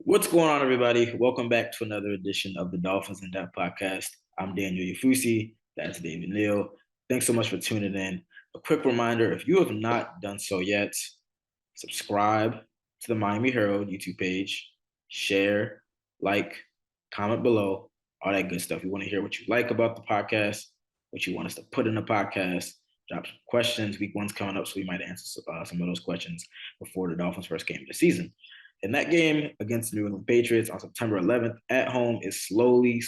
What's going on, everybody? Welcome back to another edition of the Dolphins In Depth podcast. I'm Daniel Oyefusi. That's David Neal. Thanks so much for tuning in. A quick reminder, if you have not done so yet, subscribe to the Miami Herald YouTube page, share, like, comment below, all that good stuff. We want to hear what you like about the podcast, what you want us to put in the podcast, drop some questions. Week one's coming up, so we might answer some of those questions before the Dolphins' first game of the season. And that game against the New England Patriots on September 11th at home is slowly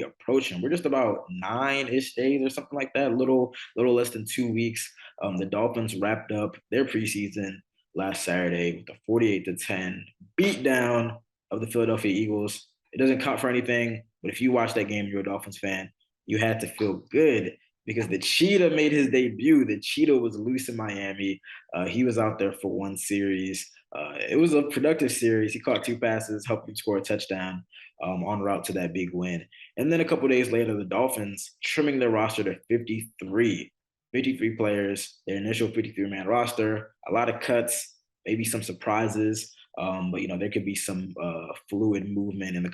approaching. We're just about 9-ish days or something like that, little less than 2 weeks. The Dolphins wrapped up their preseason last Saturday with a 48-10 beatdown of the Philadelphia Eagles. It doesn't count for anything, but if you watch that game, you're a Dolphins fan, you had to feel good because the Cheetah made his debut. The Cheetah was loose in Miami. He was out there for one series. It was a productive series. He caught two passes, helped him score a touchdown en route to that big win. And then a couple days later, the Dolphins trimming their roster to 53 players, their initial 53-man roster, a lot of cuts, maybe some surprises. But there could be some fluid movement in the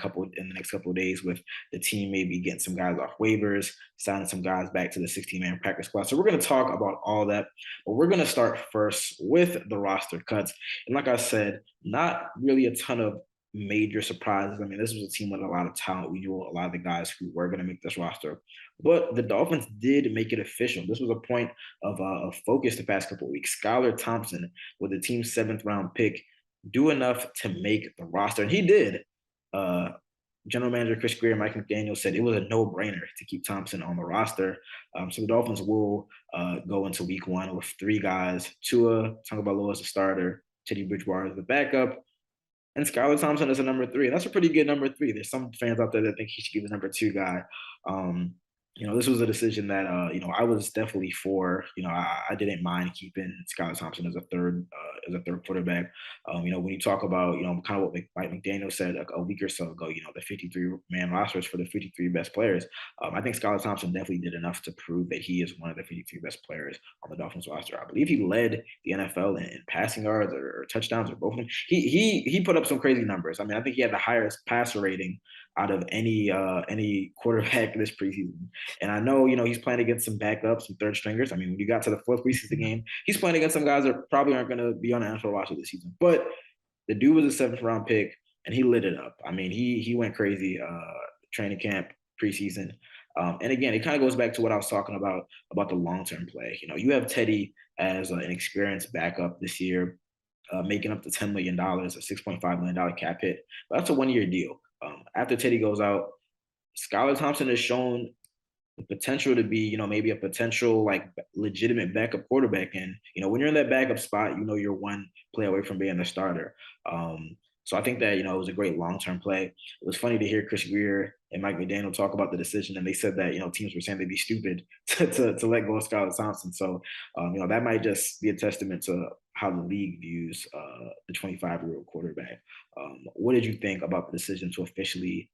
next couple of days with the team maybe getting some guys off waivers, signing some guys back to the 16-man practice squad. So we're going to talk about all that, but we're going to start first with the roster cuts. And like I said, not really a ton of major surprises. I mean, this was a team with a lot of talent. We knew a lot of the guys who were going to make this roster, but the Dolphins did make it official. This was a point of focus the past couple of weeks. Skylar Thompson, with the team's 7th-round pick, do enough to make the roster, and he did. General Manager Chris Grier and Mike McDaniel said it was a no-brainer to keep Thompson on the roster. So the Dolphins will go into week one with 3 guys: Tua Tagovailoa as the starter, Teddy Bridgewater as the backup, and Skylar Thompson as a number 3. And that's a pretty good number 3. There's some fans out there that think he should be the number 2 guy. This was a decision that I was definitely for. I didn't mind keeping Skylar Thompson as a third quarterback. When you talk about kind of what Mike McDaniel said a week or so ago, the 53-man rosters for the 53 best players. I think Skylar Thompson definitely did enough to prove that he is one of the 53 best players on the Dolphins roster. I believe he led the NFL in passing yards or touchdowns or both of them. He put up some crazy numbers. I mean, I think he had the highest passer rating out of any quarterback this preseason. And I know, he's playing against some backups, some third stringers. I mean, when you got to the 4th preseason game, he's playing against some guys that probably aren't going to be on the NFL roster this season. But the dude was a 7th-round pick, and he lit it up. I mean, he went crazy training camp, preseason. And again, it kind of goes back to what I was talking about the long-term play. You have Teddy as an experienced backup this year, making up to $10 million, a $6.5 million cap hit. But that's a one-year deal. After Teddy goes out, Skylar Thompson has shown the potential to be, maybe a potential like legitimate backup quarterback. And, when you're in that backup spot, you're one play away from being the starter. So I think that, it was a great long-term play. It was funny to hear Chris Grier and Mike McDaniel talk about the decision, and they said that, teams were saying they'd be stupid to let go of Skylar Thompson. So, that might just be a testament to how the league views the 25-year-old quarterback. What did you think about the decision to officially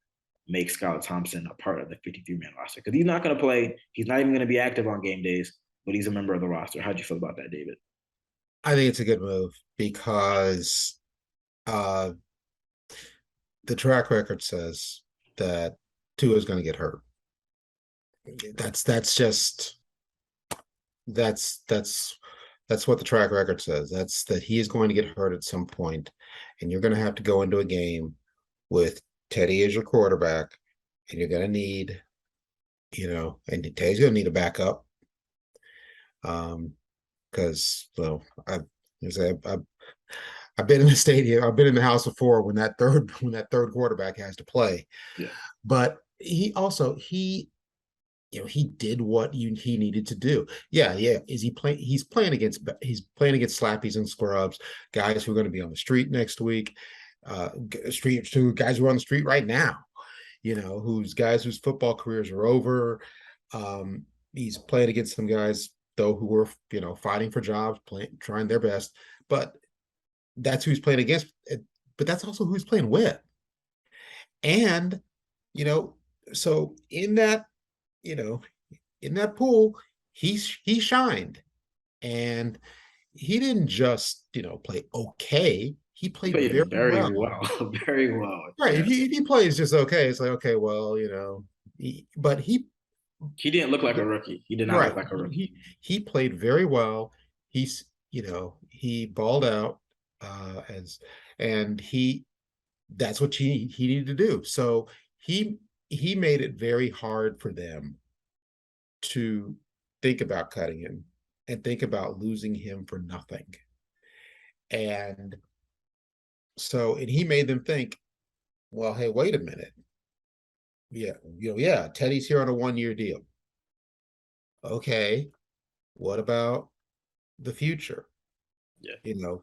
make Skylar Thompson a part of the 53-man roster? Because he's not going to play. He's not even going to be active on game days, but he's a member of the roster. How'd you feel about that, David? I think it's a good move because the track record says that Tua is going to get hurt. That's what the track record says. That's that he is going to get hurt at some point, and you're going to have to go into a game with Teddy as your quarterback, and you're going to need, and Teddy's going to need a backup. Because I've been in the stadium, I've been in the house before when that third quarterback has to play. Yeah. But he did what he needed to do. Yeah. Is he playing? He's playing against slappies and scrubs, guys who are going to be on the street next week. Guys who are on the street right now, whose football careers are over. He's playing against some guys though who were fighting for jobs, trying their best, but that's who he's playing against. But that's also who he's playing with, and so in that pool, he shined, and he didn't just play okay. he He played very played very well. well, very well. Right. Yeah. If he plays just okay, it's like, okay, well, but He didn't look like a rookie. He did not look right. like a rookie. He played very well. He's, he balled out as and that's what he needed to do. So he he made it very hard for them to think about cutting him and think about losing him for nothing. And and he made them think, well, hey, wait a minute. Yeah, yeah, Teddy's here on a 1 year deal. Okay, what about the future? Yeah. You know,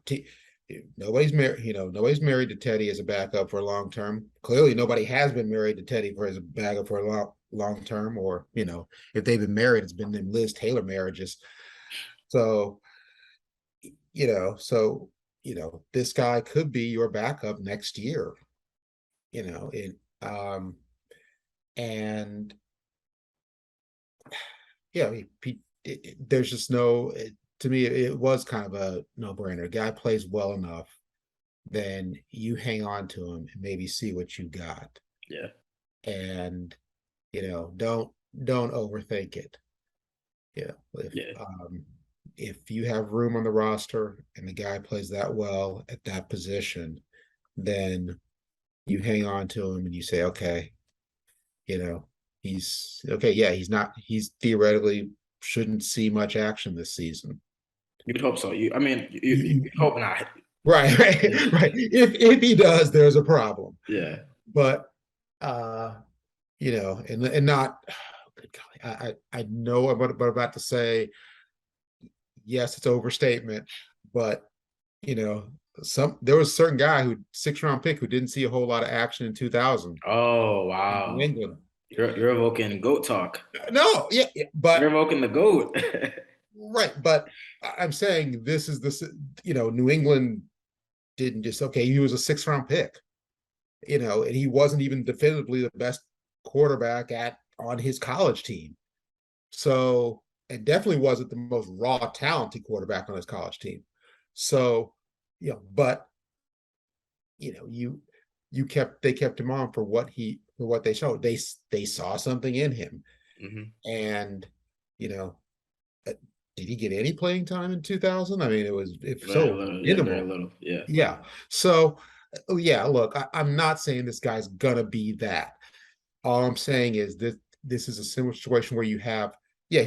nobody's married. Nobody's married to Teddy as a backup for a long term. Clearly, nobody has been married to Teddy for as a backup for a long term. Or if they've been married, it's been them Liz Taylor marriages. So this guy could be your backup next year. It and yeah, there's just no. To me, it was kind of a no-brainer. Guy plays well enough, then you hang on to him and maybe see what you got. Yeah. And don't overthink it. Yeah. If you have room on the roster and the guy plays that well at that position, then you hang on to him and you say, okay, he's okay. Yeah, he's theoretically shouldn't see much action this season. You'd hope so. I mean, You, you'd hope not. right, right, right. If he does, there's a problem. Yeah. But uh, and not. Good golly, I know what I'm about to say. Yes, it's overstatement, but there was a certain guy who 6th round pick who didn't see a whole lot of action in 2000 Oh in New wow. England. You're evoking goat talk. No, yeah, You're but evoking the goat. right, but I'm saying this is this. New England didn't just okay. He was a 6th round pick, and he wasn't even definitively the best quarterback on his college team. So, and definitely wasn't the most raw talented quarterback on his college team. So, but they kept him on for what they showed. They saw something in him, and you know, did he get any playing time in 2000? I mean, it was Very so little. Yeah, very minimal. little. Yeah. Yeah. So, yeah, look, I'm not saying this guy's gonna be that. All I'm saying is this is a similar situation where he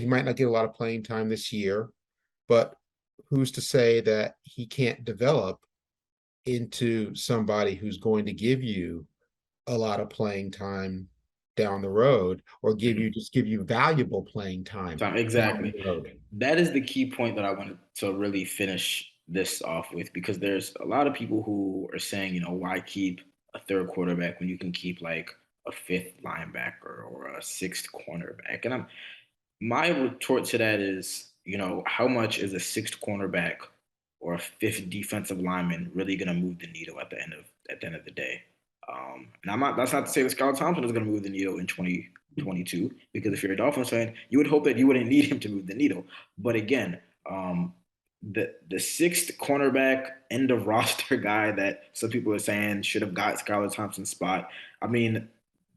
might not get a lot of playing time this year, but who's to say that he can't develop into somebody who's going to give you a lot of playing time down the road, or give you valuable playing time down Exactly. the road. That is the key point that I wanted to really finish this off with, because there's a lot of people who are saying, why keep a third quarterback when you can keep like a fifth linebacker or a sixth cornerback? And my retort to that is, how much is a sixth cornerback or a fifth defensive lineman really going to move the needle at the end of the day? And that's not to say that Skylar Thompson is going to move the needle in 2022, because if you're a Dolphins fan, you would hope that you wouldn't need him to move the needle. But again, the sixth cornerback end of roster guy that some people are saying should have got Skylar Thompson's spot. I mean,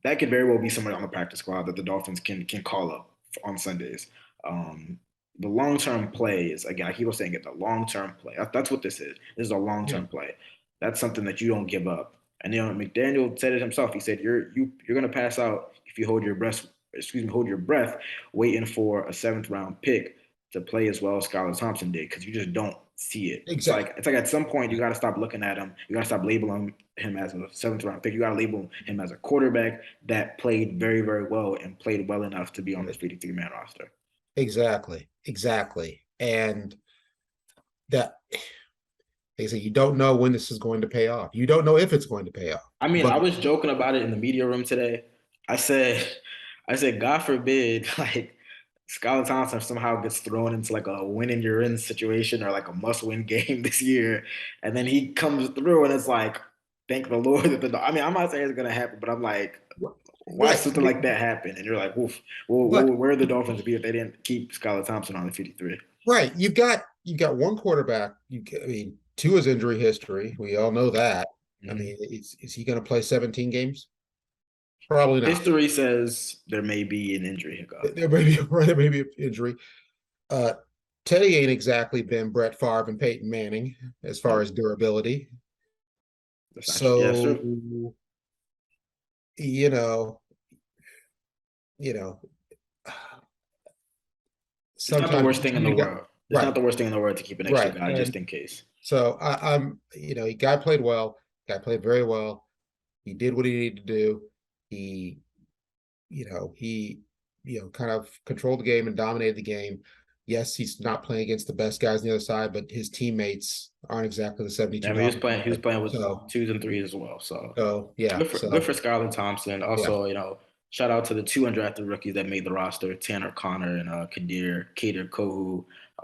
that could very well be somebody on the practice squad that the Dolphins can call up on Sundays. The long term play is, again, I keep on saying it, the long term play. That's what this is. This is a long term play. That's something that you don't give up. And McDaniel said it himself. He said you're gonna pass out if you hold your breath. Hold your breath, waiting for a 7th-round pick to play as well as Skylar Thompson did, because you just don't see it. Exactly. It's like at some point you got to stop looking at him. You got to stop labeling him as a 7th-round pick. You got to label him as a quarterback that played very, very well and played well enough to be on this 53-man roster. Exactly. And that, they say, you don't know when this is going to pay off. You don't know if it's going to pay off. I mean, I was joking about it in the media room today. I said, God forbid, like, Skylar Thompson somehow gets thrown into like a win and you're in situation or like a must-win game this year, and then he comes through and it's like, thank the Lord that I mean, I'm not saying it's gonna happen, but I'm like, why something like that happen? And you're like, woof. Well, where are the Dolphins be if they didn't keep Skylar Thompson on the 53? Right. You've got one quarterback. I mean, Tua's injury history. We all know that. I Mhm. mean, is he going to play 17 games? Probably not. History says there may be an injury hiccup. There may be an injury. Uh, Teddy ain't exactly been Brett Favre and Peyton Manning as far Nope, as durability. that's not true. Yeah, that's So, true. you know, you know, It's not the sometimes worst thing in the you got world. It's not right, the worst thing in the world to keep an extra right. guy just And in case. so I'm, guy played well, guy played very well. He did what he needed to do. He, he, kind of controlled the game and dominated the game. Yes, he's not playing against the best guys on the other side, but his teammates aren't exactly the I 72 mean, Dolphins. he was playing with So, twos and threes as well. So yeah, good for so Skylar Thompson. yeah. Also, shout out to the two undrafted rookies that made the roster, Tanner Connor and Kader Kohu.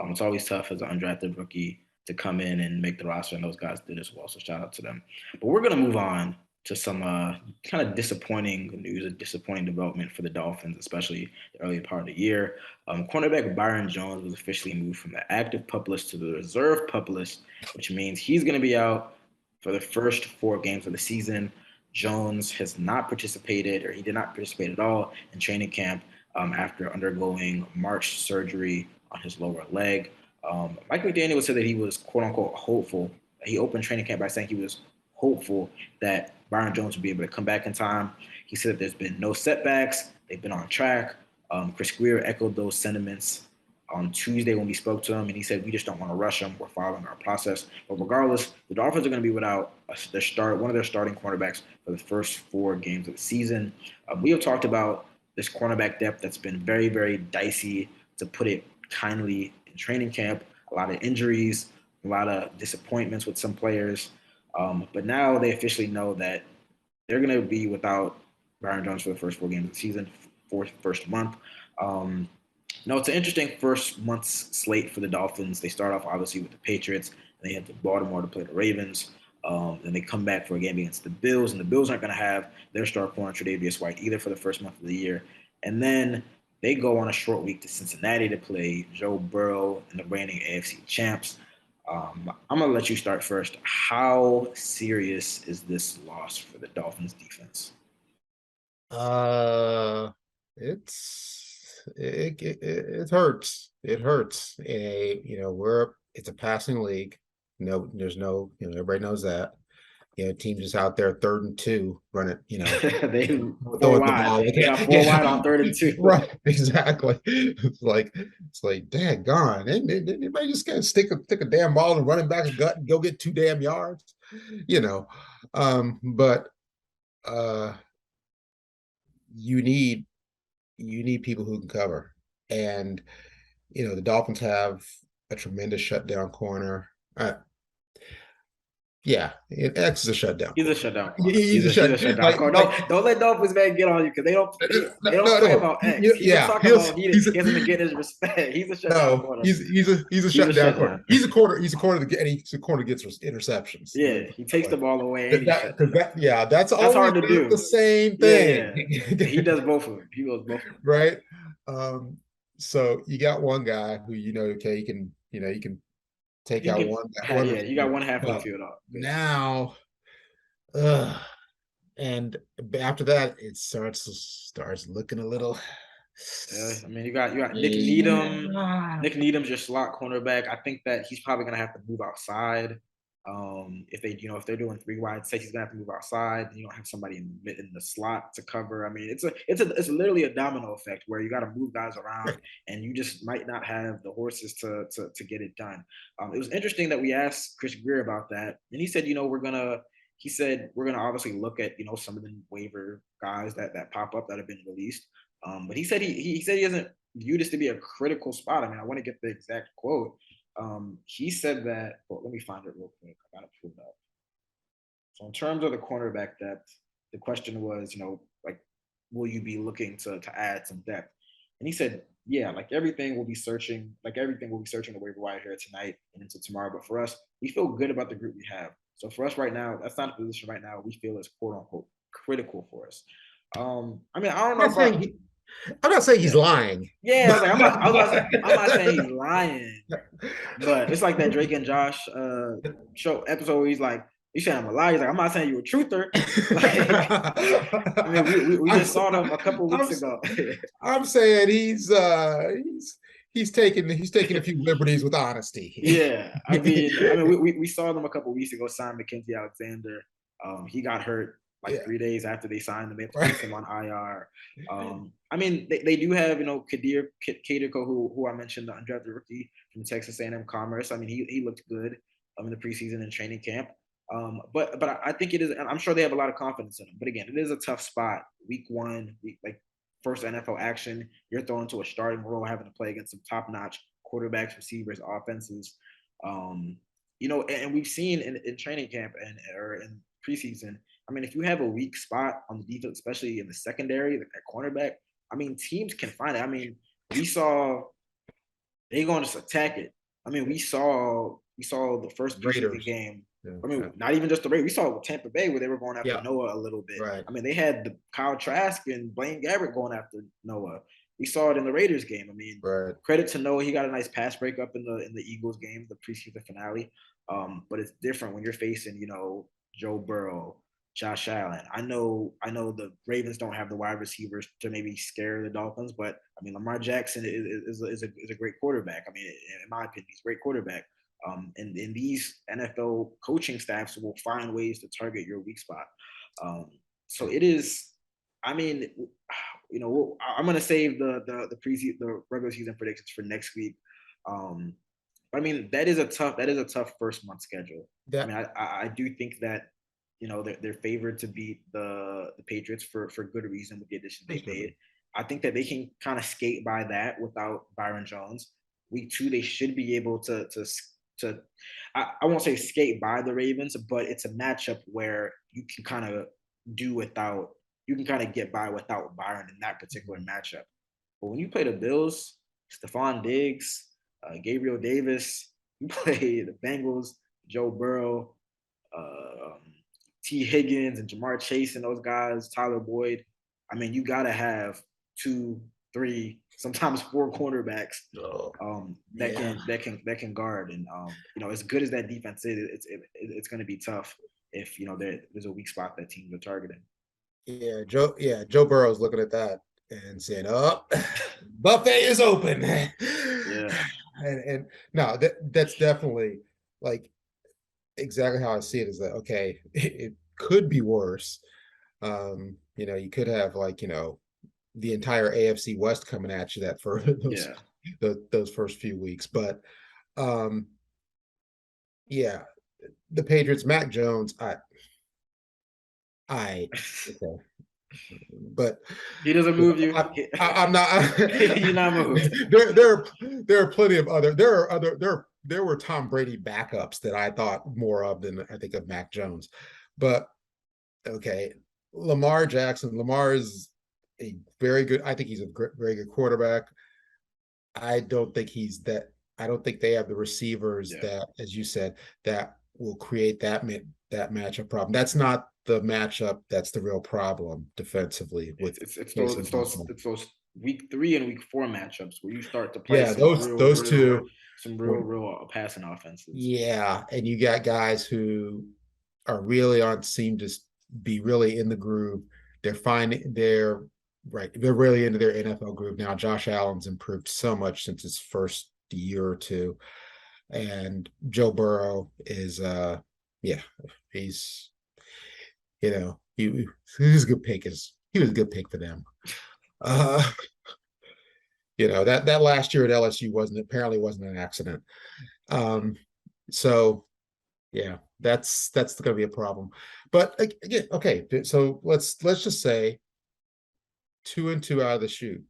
It's always tough as an undrafted rookie to come in and make the roster, and those guys did as well. So shout out to them. But we're gonna move on to some kind of disappointing news, a disappointing development for the Dolphins, especially the early part of the year. Cornerback Byron Jones was officially moved from the active PUP list to the reserve PUP list, which means he's going to be out for the first 4 games of the season. Jones has not participated, or he did not participate at all in training camp after undergoing March surgery on his lower leg. Mike McDaniel said that he was quote unquote hopeful. He opened training camp by saying he was hopeful that Byron Jones would be able to come back in time. He said that there's been no setbacks, they've been on track. Chris Greer echoed those sentiments on Tuesday when we spoke to him, and he said we just don't want to rush him. We're following our process. But regardless, the Dolphins are going to be without one of their starting cornerbacks for the first 4 games of the season. We have talked about this cornerback depth that's been very, very dicey, to put it kindly, in training camp. A lot of injuries, a lot of disappointments with some players. But now they officially know that they're going to be without Byron Jones for the first 4 games of the season, first month. Um, no, it's an interesting first month's slate for the Dolphins. They start off obviously with the Patriots, and they head to Baltimore to play the Ravens. Then they come back for a game against the Bills, and the Bills aren't going to have their star corner Tre'Davious White either for the first month of the year. And then they go on a short week to Cincinnati to play Joe Burrow and the reigning AFC champs. I'm gonna let you start first. How serious is this loss for the Dolphins defense? Uh, it hurts. It hurts. It's a passing league. No, there's no, everybody knows that. Team just out there 3rd and 2, running, They four throwing the wide. ball. They got four Yeah, wide on 3rd and 2. right, exactly. It's like, dang gone. Anybody just gotta stick a damn ball and run it back a gut and go get 2 damn yards, you know. But you need people who can cover. And the Dolphins have a tremendous shutdown corner. Yeah, X is a shutdown He's a corner. shutdown corner. He's a He's shut a shutdown like corner. like Don't let Dolphins man get on you because they don't no play no about X. He's just yeah talking about he hasn't been getting his respect. He's a shutdown no corner. he's a He's a shutdown corner. shutdown. He's a corner that and he's a corner that gets interceptions. Let Yeah, me put he it that takes way. the ball away and he That shuts it because down. that's That's always hard to not the do. same Yeah, thing. yeah. He does both of them. He goes both of them. Right. So you got one guy who okay, you can take He out can, one yeah, you got receiver. one half of the But field off, basically. now, uh, and after that, it starts looking a little. Yeah, I mean, you got Nick Needham. Yeah. Nick Needham's your slot cornerback. I think that he's probably gonna have to move outside. If they're doing 3 wide sets, he's gonna have to move outside. You don't have somebody in the slot to cover. I mean, it's literally a domino effect where you got to move guys around, Right. and you just might not have the horses to get it done. It was interesting that we asked Chris Greer about that, and he said, he said we're gonna obviously look at some of the waiver guys that pop up that have been released. But he said he said he doesn't view this to be a critical spot. I mean, I want to get the exact quote. He said that. Well, let me find it real quick. I got it pulled up. So in terms of the cornerback depth, the question was, like, will you be looking to add some depth? And he said, yeah, everything will be searching the waiver wire here tonight and into tomorrow. But for us, we feel good about the group we have. So for us right now, that's not a position right now we feel is quote unquote critical for us. I mean, I don't I'm know not saying about. I'm not saying he's Yeah. lying. Yeah, I was like, I was about to say, I'm not saying he's But lying, but it's like that Drake and Josh show episode where he's like, "You saying I'm a liar?" He's like, "I'm not saying you're a truther." Like, I mean, we I'm, just saw them a couple I'm, weeks ago. I'm saying he's taking a few liberties with honesty. Yeah, I mean, we saw them a couple weeks ago sign Mckenzie Alexander. He got hurt like Yeah. 3 days after they signed him. They had to place him on IR. I mean, they do have Kaderko, who I mentioned, the undrafted rookie from Texas A&M Commerce. I mean, he looked good in the preseason and training camp. But I think it is. I'm sure they have a lot of confidence in him. But again, it is a tough spot. Week 1, like first NFL action, you're thrown into a starting role, having to play against some top-notch quarterbacks, receivers, offenses. Um, and we've seen in training camp or in preseason. I mean, if you have a weak spot on the defense, especially in the secondary, like at cornerback, I mean, teams can find it. I mean, we saw they going to just attack it. I mean, we saw the first preseason Raiders. game. Yeah, I mean, yeah. not even just the Raiders. We saw Tampa Bay where they were going after Yeah, Noah a little bit. right, I mean, they had the Kyle Trask and Blaine Gabbert going after Noah. We saw it in the Raiders game. I mean, right. credit to Noah, he got a nice pass breakup in the Eagles game, the preseason finale. But it's different when you're facing, Joe Burrow, Josh Allen. I know the Ravens don't have the wide receivers to maybe scare the Dolphins, but I mean Lamar Jackson is a great quarterback. I mean, in my opinion, he's a great quarterback. And these NFL coaching staffs will find ways to target your weak spot. So it is. I mean, I'm gonna save the regular season predictions for next week. But I mean, that is a tough first month schedule. I That mean, I do think that they're favored to beat the Patriots for good reason with the additions they made. I think that they can kind of skate by that without Byron Jones. Week 2, they should be able to I won't say skate by the Ravens, but it's a matchup where you can kind of get by without Byron in that particular matchup. But when you play the Bills, Stephon Diggs, Gabriel Davis, you play the Bengals, Joe Burrow, uh, T. Higgins and Jamar Chase and those guys, Tyler Boyd. I mean, you got to have 2, 3, sometimes 4 cornerbacks oh, that yeah. can guard. And as good as that defense is, it's going to be tough if there's a weak spot that teams are targeting. Joe Burrow's looking at that and saying, "Oh, buffet is open." Yeah. And no, that's definitely like exactly how I see it. Is that okay? It could be worse. You could have the entire AFC West coming at you that for Yeah. those first few weeks, but um, yeah, the Patriots, Mac Jones, I okay, but He doesn't move you. I'm not. You're not moved. There are plenty of there were Tom Brady backups that I thought more of than I think of Mac Jones, but okay, Lamar Jackson. Lamar is a very good. I think he's a very good quarterback. I don't think he's that. I don't think they have the receivers Yeah. that, as you said, that will create that matchup problem. That's not the matchup. That's the real problem defensively with It's those facing it's those Buffalo. it's those week 3 and week 4 matchups where you start to play Yeah, those two. some Were, real passing offenses. yeah, and you got guys who are really on seem to be really in the groove. They're finding they're right. They're really into their NFL groove now. Josh Allen's improved so much since his first year or two, and Joe Burrow is yeah, he's he was a good pick. He was a good pick for them. Uh, that last year at LSU wasn't an accident. Um, so yeah, that's going to be a problem. But again, okay, so let's just say 2-2 out of the chute.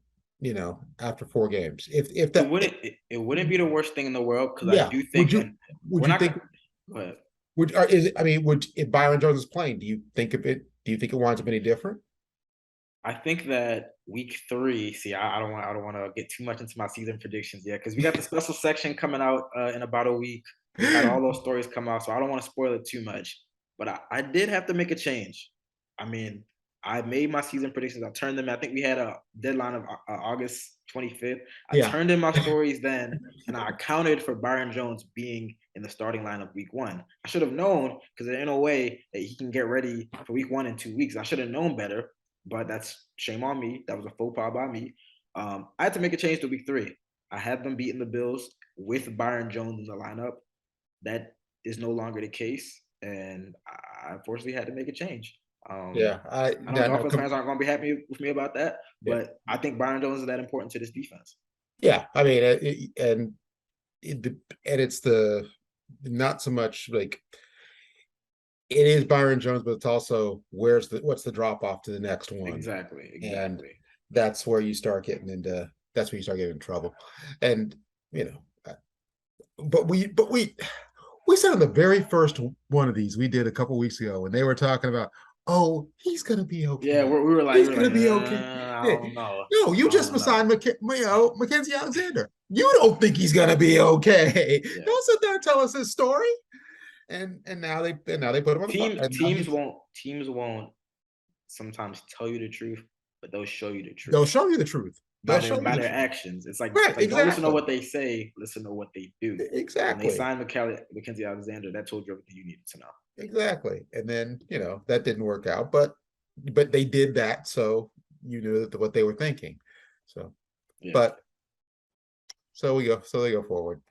After 4 games, if It that, wouldn't it, it wouldn't be the worst thing in the world because I yeah, do would think, you and would we're you not think gonna. Go ahead. would or is it? I mean, would if Byron Jones is playing, do you think it winds up any different? I think that week 3. See, I don't want to get too much into my season predictions yet because we got the special section coming out in about a week. We had all those stories come out, so I don't want to spoil it too much. But I did have to make a change. I mean, I made my season predictions. I turned them. I think we had a deadline of August 25th. I Yeah. turned in my stories then, and I accounted for Byron Jones being in the starting lineup week 1. I should have known because there's no way that he can get ready for week 1 in 2 weeks. I should have known better, but that's shame on me. That was a faux pas by me. I had to make a change to week 3. I had them beating the Bills with Byron Jones in the lineup. That is no longer the case, and I unfortunately had to make a change. Yeah, I know Dolphins fans aren't going to be happy with me about that, but I think Byron Jones is that important to this defense. Yeah, I mean, and it's the not so much like it is Byron Jones, but it's also what's the drop off to the next one. Exactly. And that's where you start getting into trouble. And but we said on the very first one of these we did a couple weeks ago when they were talking about, oh, he's gonna be okay. Yeah, we were like, he's gonna be okay. I don't know. No, you just signed Mckenzie Alexander. You don't think he's gonna be okay. Yeah. Don't sit there and tell us his story. And now they put him on the teams won't sometimes tell you the truth, but they'll show you the truth. They'll show you the truth. By their actions. It's like, exactly. Don't listen to what they say, listen to what they do. Exactly. When they signed Mckenzie Alexander, that told you everything you needed to know. Exactly. And then, that didn't work out, but they did that, so you knew that what they were thinking. So, yeah. But so they go forward,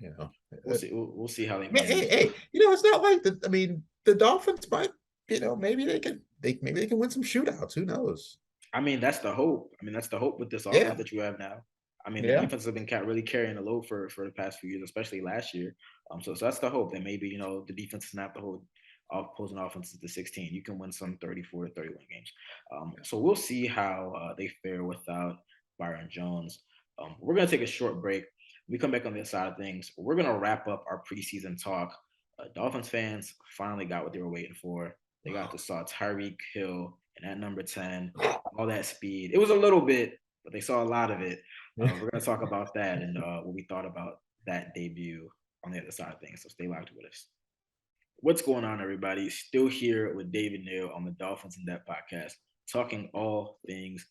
We'll see how they manage. Hey, it's not like I mean, the Dolphins might, maybe they can win some shootouts. Who knows? I mean, that's the hope. That's the hope with this offense that you have now. I mean, the defense has been really carrying the load for the past few years, especially last year. So that's the hope that maybe, the defense is not the whole opposing offenses to 16. You can win some 34 to 31 games. So we'll see how they fare without Byron Jones. We're going to take a short break. When we come back on the other side of things, we're going to wrap up our preseason talk. Dolphins fans finally got what they were waiting for. They got to saw Tyreek Hill and at number 10, all that speed. It was a little bit, but they saw a lot of it. We're going to talk about that and what we thought about that debut on the other side of things. So stay locked with us. What's going on, everybody? Still here with David Neal on the Dolphins In Depth podcast, talking all things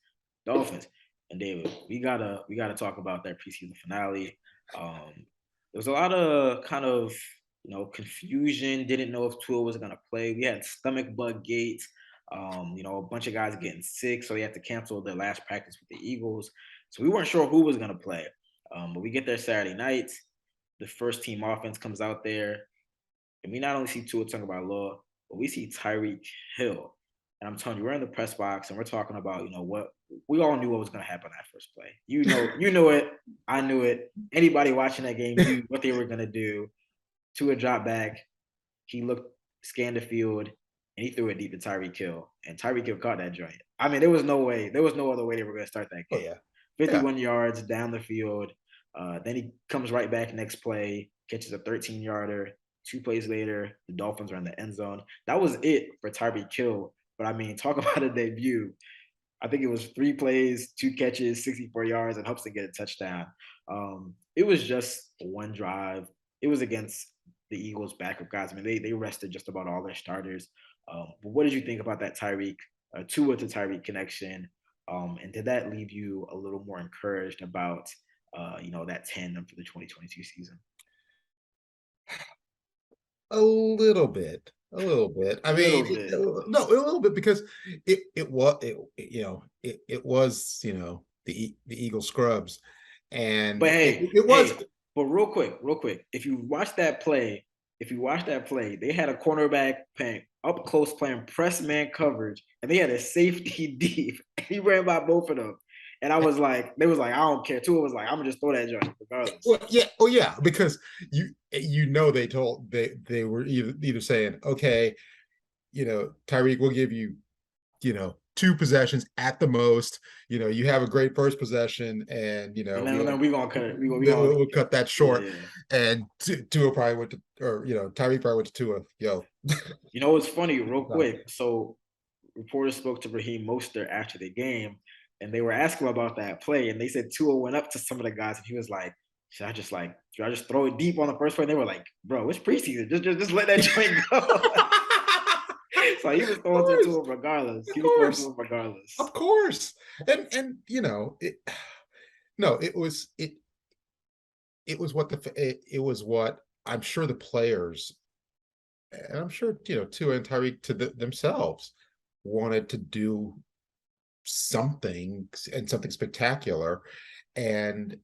Dolphins. And David, we gotta talk about that preseason finale. There was a lot of kind of confusion. Didn't know if Tua was gonna play. We had stomach bug gates. A bunch of guys getting sick, so they had to cancel their last practice with the Eagles. So we weren't sure who was gonna play. But we get there Saturday night. The first team offense comes out there. And we not only see Tua Tagovailoa, but we see Tyreek Hill. And I'm telling you, we're in the press box and we're talking about, what we all knew what was going to happen that first play. You knew it. I knew it. Anybody watching that game knew what they were going to do. Tua dropped back. He scanned the field, and he threw it deep to Tyreek Hill. And Tyreek Hill caught that joint. There was no way. There was no other way they were going to start that game. Oh, yeah. 51 yards down the field. Then he comes right back next play, catches a 13-yarder. 2 plays later, the Dolphins are in the end zone. That was it for Tyreek Hill. But, talk about a debut. I think it was 3 plays, 2 catches, 64 yards, and hopes to get a touchdown. It was just one drive. It was against the Eagles' backup guys. They rested just about all their starters. But what did you think about that Tua to Tyreek connection? And did that leave you a little more encouraged about, that tandem for the 2022 season? A little bit. No, a little bit because it was the Eagle scrubs, and but it was. But real quick, if you watch that play, they had a cornerback up close playing press man coverage, and they had a safety deep. And he ran by both of them. And I was like, I don't care. Tua was like, I'm gonna just throw that joint regardless. Well, yeah, because they were either saying, okay, Tyreek will give you, 2 possessions at the most. You have a great first possession, and and then we're gonna cut it. We'll cut that short. Yeah. And Tua probably went to, or Tyreek probably went to Tua. It's funny, real quick. So reporters spoke to Raheem Mostert after the game. And they were asking him about that play, and they said Tua went up to some of the guys, and he was like, should I just throw it deep on the first play? And they were like, bro, it's preseason. Just let that joint go. So he was throwing to him regardless. Of He was throwing to course. him regardless. Of course. And no, it was what I'm sure the players, and I'm sure Tua and Tyreek themselves wanted to do something, and something spectacular, and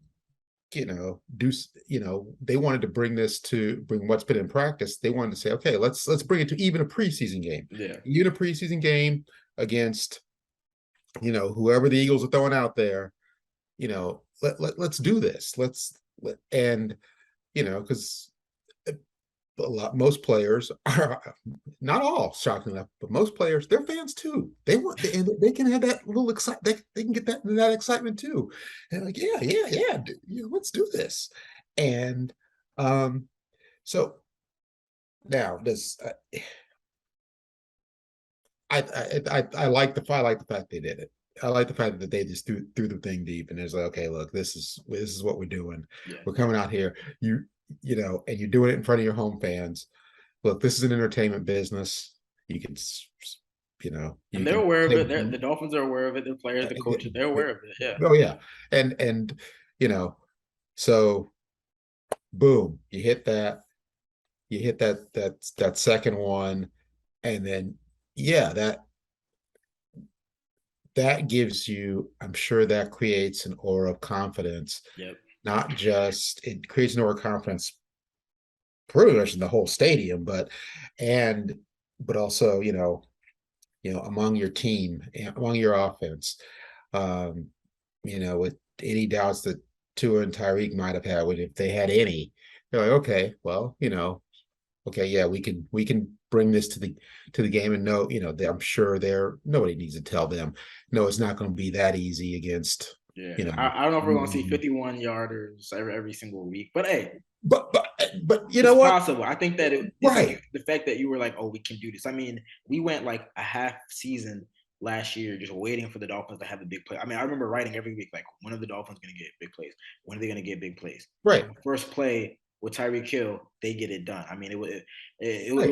do they wanted to bring what's been in practice. They wanted to say, okay, let's bring it to even a preseason game. Yeah. Even a preseason game against whoever the Eagles are throwing out there. Let's do this. And because most players are, not all, shockingly enough, but most players, they're fans too. And they can have that little excitement. They can get that excitement too. And like, yeah, let's do this. And so now this, I like the fact they did it. I like the fact that they just threw the thing deep, and it's like, okay, look, this is what we're doing. Yeah. We're coming out here, and you're doing it in front of your home fans. Look, this is an entertainment business. You can, and they're aware of it. The Dolphins are aware of it. The players, the coaches, they're aware of it. Yeah. Oh yeah, and so boom, you hit that second one, and then that gives you, I'm sure that creates an aura of confidence. Yep. Not just, it creates an aura of confidence pretty much in the whole stadium, but also, among your team, among your offense. With any doubts that Tua and Tyreek might have had, if they had any, they're like, okay, well, okay, yeah, we can bring this to the game, and I'm sure nobody needs to tell them, no, it's not going to be that easy against. Yeah, I don't know if we're going to see 51-yarders every single week, but hey, but you it's know what? Possible. I think that right. The fact that you were like, oh, we can do this. I mean, we went like a half season last year just waiting for the Dolphins to have a big play. I mean, I remember writing every week like, when are the Dolphins going to get big plays? When are they going to get big plays? Right. First play with Tyreek Hill, they get it done. I mean, it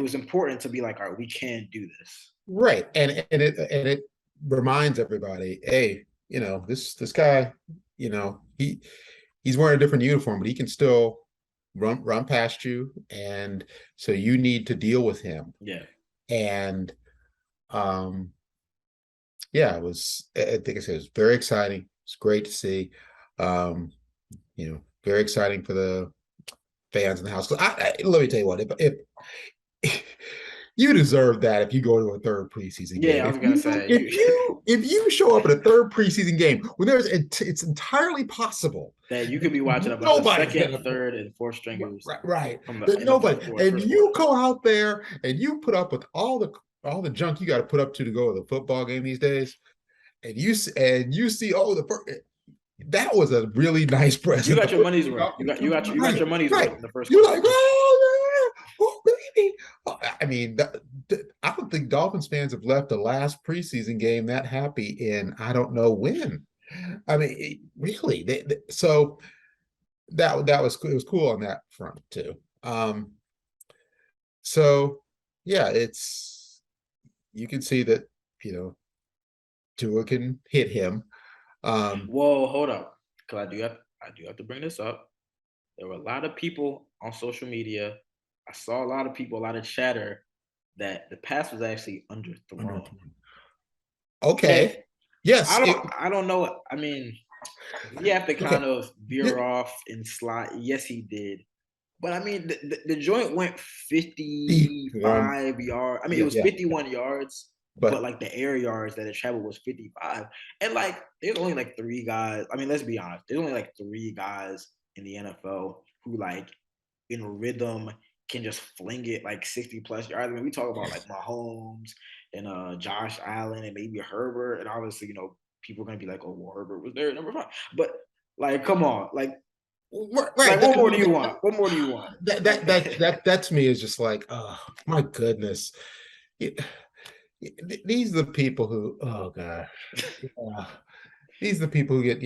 was important to be like, all right, we can do this. Right, and it reminds everybody, hey, this guy, he's wearing a different uniform, but he can still run past you, and so you need to deal with him. Yeah, and yeah, I think I said it was very exciting. It's great to see. Very exciting for the fans in the house. Let me tell you what, if you deserve that if you go to a third preseason game. Yeah, I was gonna say if you show up at a third preseason game when it's entirely possible that you could be watching a second, third, and fourth stringers. Right. Nobody. And you go out there and you put up with all the junk you got to put up to go to the football game these days, and you see that was a really nice present. You got your money's worth. You got your money's worth in the first. You're like, baby. I mean, I don't think Dolphins fans have left the last preseason game that happy in I don't know when. I mean, really. So that was it was cool on that front too. So yeah, you can see that Tua can hit him. Whoa, hold up, because I do have to bring this up. There were a lot of people on social media. I saw a lot of chatter that the pass was actually underthrown. Okay. Yes. I don't know. I mean, you have to kind of veer off and slide. Yes, he did. But I mean, the joint went 55 yards. I mean, it was 51 yards, but like the air yards that it traveled was 55. And like, there's only like 3 guys. I mean, let's be honest. There's only like 3 guys in the NFL who like in rhythm can just fling it like 60 plus yards. I mean, we talk about like Mahomes and Josh Allen and maybe Herbert, and obviously, people are gonna be like, oh, well, Herbert was there, number 5. But like, come on, like, right. Like, what more do you want? What more do you want? That to me is just like, oh my goodness. These are the people who, oh gosh, these are the people who get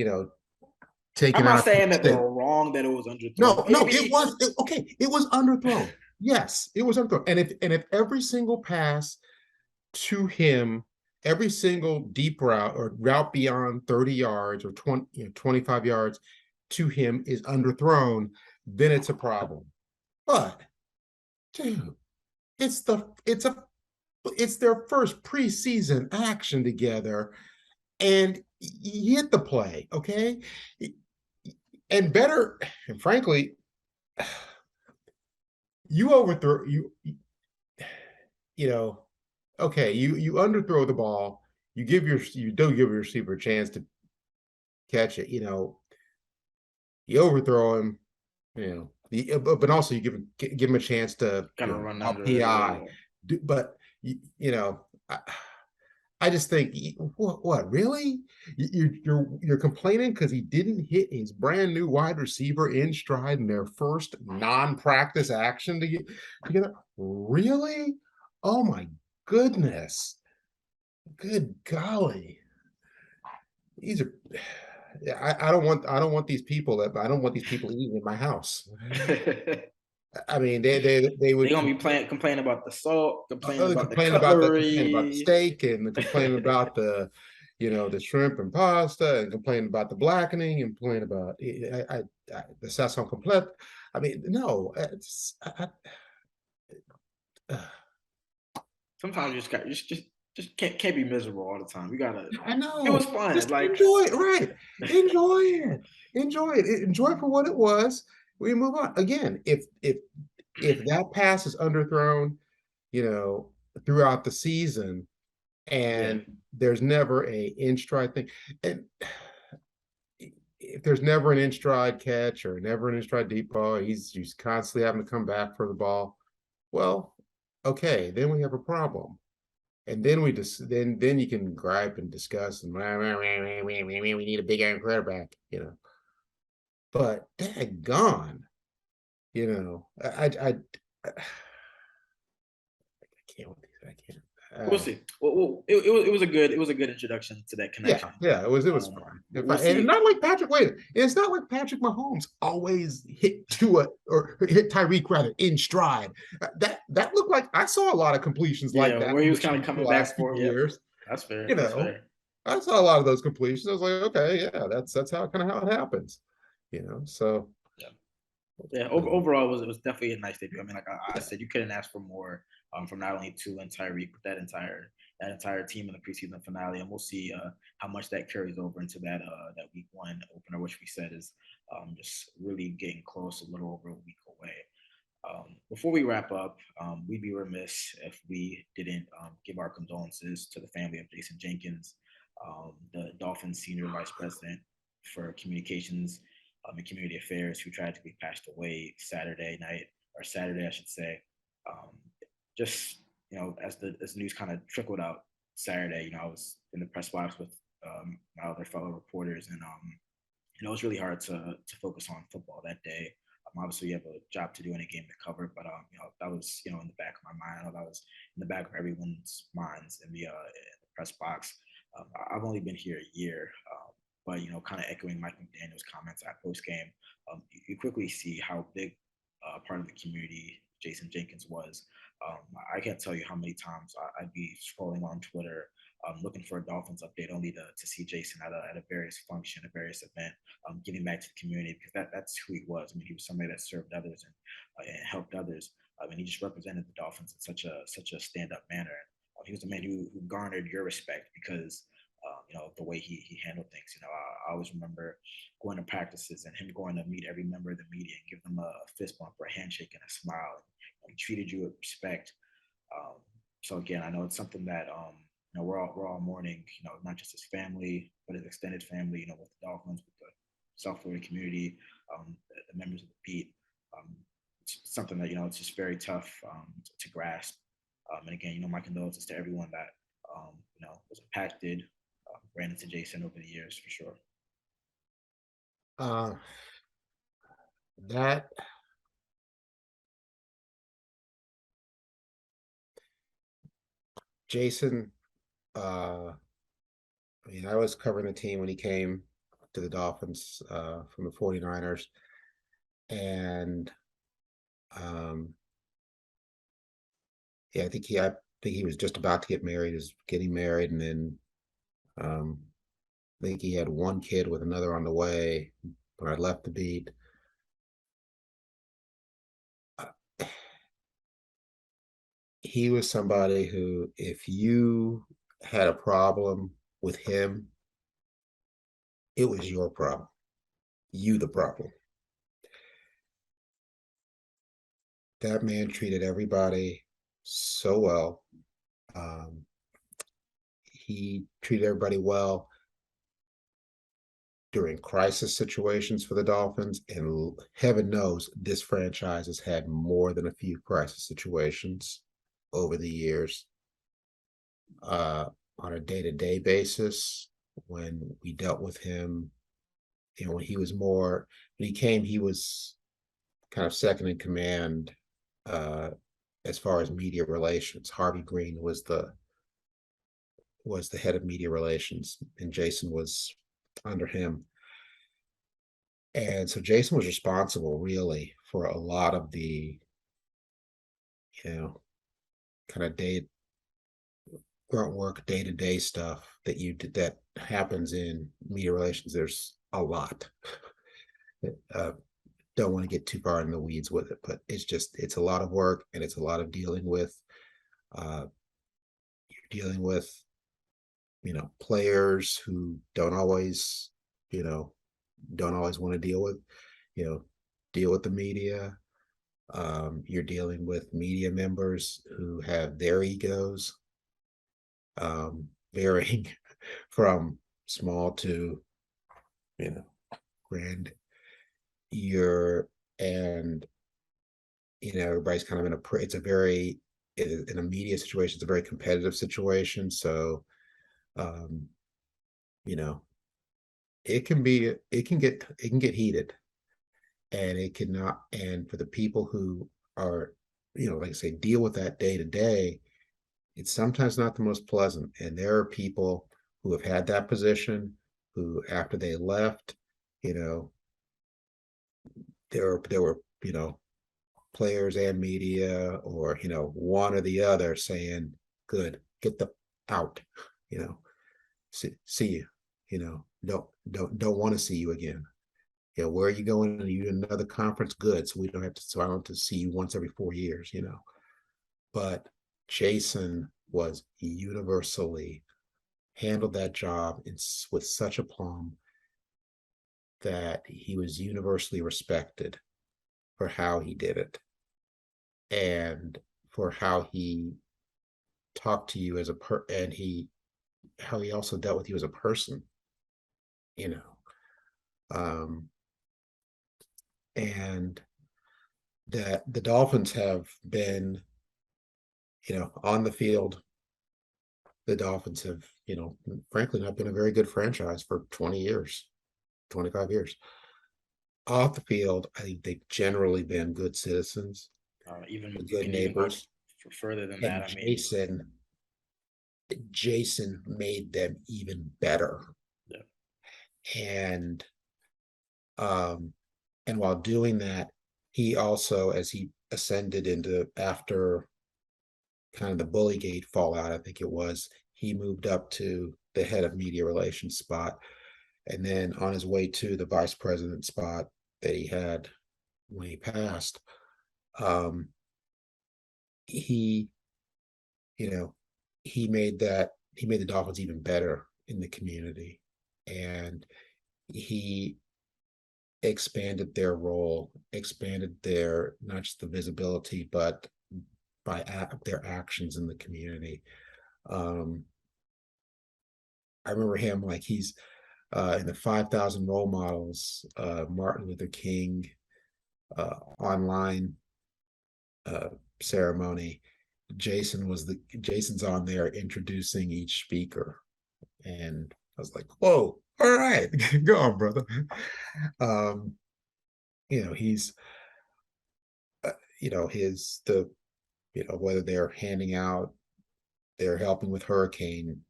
taken. I'm not saying that they're wrong that it was underthrown. No, it was okay. It was underthrown. Yes, it was underthrown. And if every single pass to him, every single deep route or route beyond 30 yards or 25 yards to him is underthrown, then it's a problem. But dude, it's their first preseason action together, and you hit the play, okay? And better, and frankly, you overthrow okay, you underthrow the ball, you don't give your receiver a chance to catch it, you overthrow him, but also you give him a chance to Kind of run out under it. PI. Yeah. But I just think, what really? You're complaining because he didn't hit his brand new wide receiver in stride in their first non-practice action together? Really? Oh my goodness. Good golly. These are I don't want these people eating in my house. I mean, they They're would gonna be complaining about the salt, complaining about the complain about the cutlery. steak and complain about the shrimp and pasta and complain about the blackening and complain about the sasson complete. I mean, no, Sometimes you just got just can't be miserable all the time. You gotta. I It was know. fun. Just Like enjoy it, right? Enjoy it. Enjoy it. Enjoy it for what it was. We move on. Again, if that pass is underthrown, throughout the season, yeah, and there's never a in stride thing, and if there's never an in stride catch or never an in stride deep ball, he's constantly having to come back for the ball. Well, okay, then we have a problem. And then we just then you can gripe and discuss and we need a big iron quarterback, But daggone, I can't with these. I can't. we'll see. Well, it was a good introduction to that Yeah, connection. yeah, it was fun. We'll And see. not like Patrick. Wait, it's not like Patrick Mahomes always hit Tua or hit Tyreek rather in stride. That looked like I saw a lot of completions like Yeah, that where he from the was kind of Chiefs the coming last back few for. Yep, years. that's fair. You That's know, fair. I saw a lot of those completions. I was like, okay, yeah, that's how it happens. So Yeah. Yeah, overall, it was definitely a nice debut. I mean, like I said, you couldn't ask for more from not only Tua and Tyreek, but that entire team in the preseason finale, and we'll see how much that carries over into that week one opener, which we said is just really getting close, a little over a week away. Before we wrap up, we'd be remiss if we didn't give our condolences to the family of Jason Jenkins, the Dolphins senior vice president for communications and community affairs, who tragically passed away Saturday night, or Saturday, I should say. Um, just as the news kind of trickled out Saturday, I was in the press box with my other fellow reporters, and it was really hard to focus on football that day. Obviously, you have a job to do in a game to cover, but that was in the back of my mind. I know that was in the back of everyone's minds in the press box. I've only been here a year, but kind of echoing Mike McDaniel's comments at post game, you quickly see how big part of the community Jason Jenkins was. I can't tell you how many times I'd be scrolling on Twitter looking for a Dolphins update, only to see Jason at a various function, a various event, giving back to the community, because that's who he was. I mean, he was somebody that served others and helped others. And he just represented the Dolphins in such a stand up manner. He was the man who garnered your respect because the way he handled things. I always remember going to practices and him going to meet every member of the media and give them a fist bump or a handshake and a smile. He treated you with respect. So again, I know it's something that we're all mourning. Not just his family, but his extended family. With the Dolphins, with the South Florida community, the members of the beat. It's something that it's just very tough to grasp. And again, my condolences to everyone that was impacted, ran into Jason over the years for sure. uh that Jason, I was covering the team when he came to the Dolphins from the 49ers. And yeah, I think think he was just about to get married, is getting married, and then I think he had one kid with another on the way when I left the beat. He was somebody who, if you had a problem with him, it was your problem. You the problem. That man treated everybody so well. He treated everybody well during crisis situations for the Dolphins, and heaven knows this franchise has had more than a few crisis situations over the years. On a day-to-day basis, when we dealt with him, when he was more, when he came, he was kind of second in command as far as media relations. Harvey Green was the head of media relations, and Jason was under him. And so Jason was responsible really for a lot of the, kind of grunt work, day-to-day stuff that happens in media relations. There's a lot. Don't want to get too far in the weeds with it, but it's a lot of work, and it's a lot of dealing with players who don't always want to deal with the media. You're dealing with media members who have their egos, varying from small to grand. Everybody's kind of in a media situation. It's a very competitive situation. So, it can get heated, and it cannot. And for the people who are, like I say, deal with that day to day, it's sometimes not the most pleasant. And there are people who have had that position who, after they left, there were players and media, or one or the other, saying, "Good, get the out," see you, don't want to see you again. Where are you going? Are you in another conference? Good, so I don't have to see you once every 4 years. But Jason was universally handled that job with such aplomb that he was universally respected for how he did it, and for how he talked to you and how he also dealt with you as a person, and that the Dolphins have been, on the field, the Dolphins have, frankly, not been a very good franchise for 20 years, 25 years. Off the field, I think they've generally been good citizens, even good neighbors. For further than and that, Jason made them even better. Yeah. And while doing that, he also, as he ascended into, after kind of the Bullygate fallout, I think it was, he moved up to the head of media relations spot, and then on his way to the vice president spot that he had when he passed, he made the Dolphins even better in the community, and he expanded their role, expanded their, not just the visibility, but by their actions in the community. I remember him, like, he's in the 5,000 role models, Martin Luther King online ceremony. Jason's on there introducing each speaker, and I was like, whoa, all right, go on, brother. He's whether they're helping with hurricane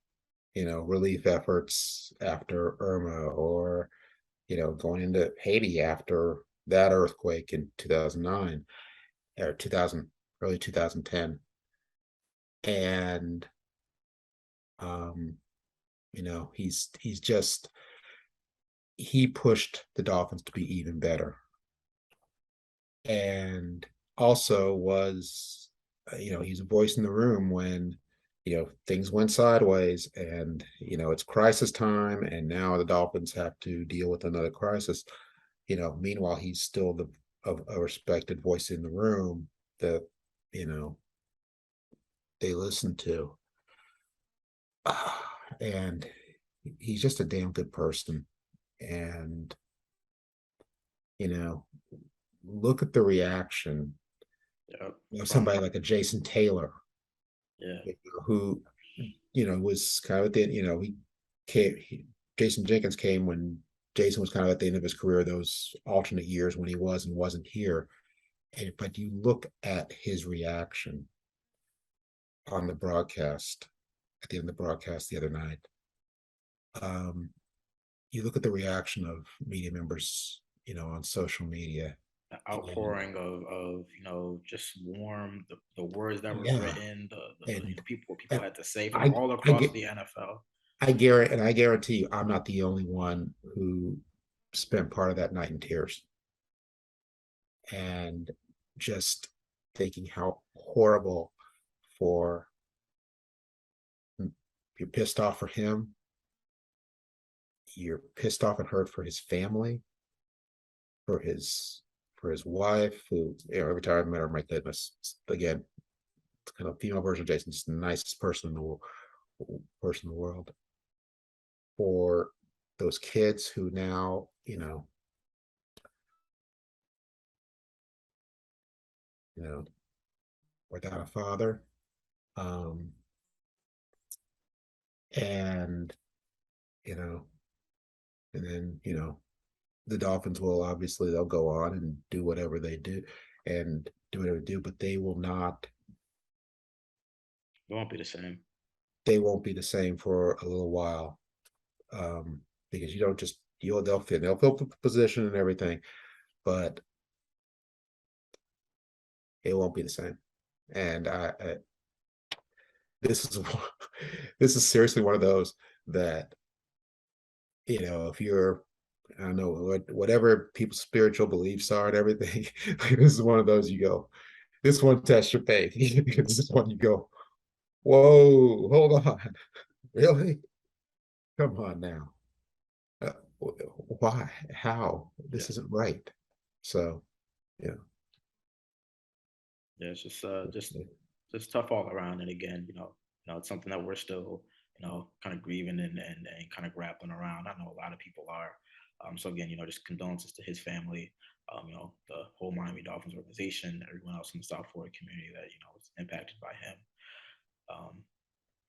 relief efforts after Irma, or going into Haiti after that earthquake in 2009 or early 2010. And you know, he pushed the Dolphins to be even better. And also was, you know, he's a voice in the room when, you know, things went sideways and, you know, it's crisis time and now the Dolphins have to deal with another crisis. You know, meanwhile, he's still a respected voice in the room that, you know, they listen to. And he's just a damn good person. And, you know, look at the reaction of somebody like a Jason Taylor, Yeah. who, you know, was kind of at the, you know, Jason Jenkins came when Jason was kind of at the end of his career, those alternate years when he was and wasn't here. But you look at his reaction on the broadcast, at the end of the broadcast the other night. You look at the reaction of media members, you know, on social media. The outpouring of you know, just warm, the words that were Yeah, written, and, what people and had to say from I all I across get the NFL. I guarantee you, I'm not the only one who spent part of that night in tears and just thinking how horrible for you're pissed off for him, you're pissed off and hurt for his family, for his wife, who, you know, every time I met her, my goodness, again, it's kind of female version of Jason, just the nicest person in the world. For those kids who now, you know, without a father, um, and you know, and then the Dolphins will obviously they'll go on and do whatever they do, and do whatever they do, but they will not. It won't be the same. They won't be the same for a little while, because you don't just they'll fill the position and everything, but it won't be the same. And this is this is seriously one of those that, if you're, I don't know, whatever people's spiritual beliefs are and everything, this is one of those you go, this one test your faith. This is one you go, whoa, hold on, really? Come on now. Uh, why? How? Yeah. This isn't right. So, yeah. Yeah, it's just tough all around. And again, it's something that we're still, kind of grieving and kind of grappling around. I know a lot of people are. So again, just condolences to his family, the whole Miami Dolphins organization, everyone else in the South Florida community that, was impacted by him. Um,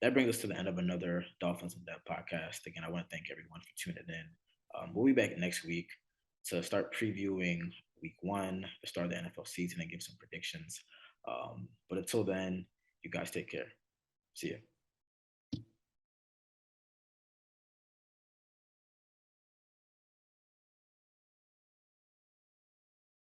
that brings us to the end of another Dolphins in Depth podcast. Again, I want to thank everyone for tuning in. We'll be back next week to start previewing week one, the start of the NFL season, and give some predictions. But until then, you guys take care. See ya.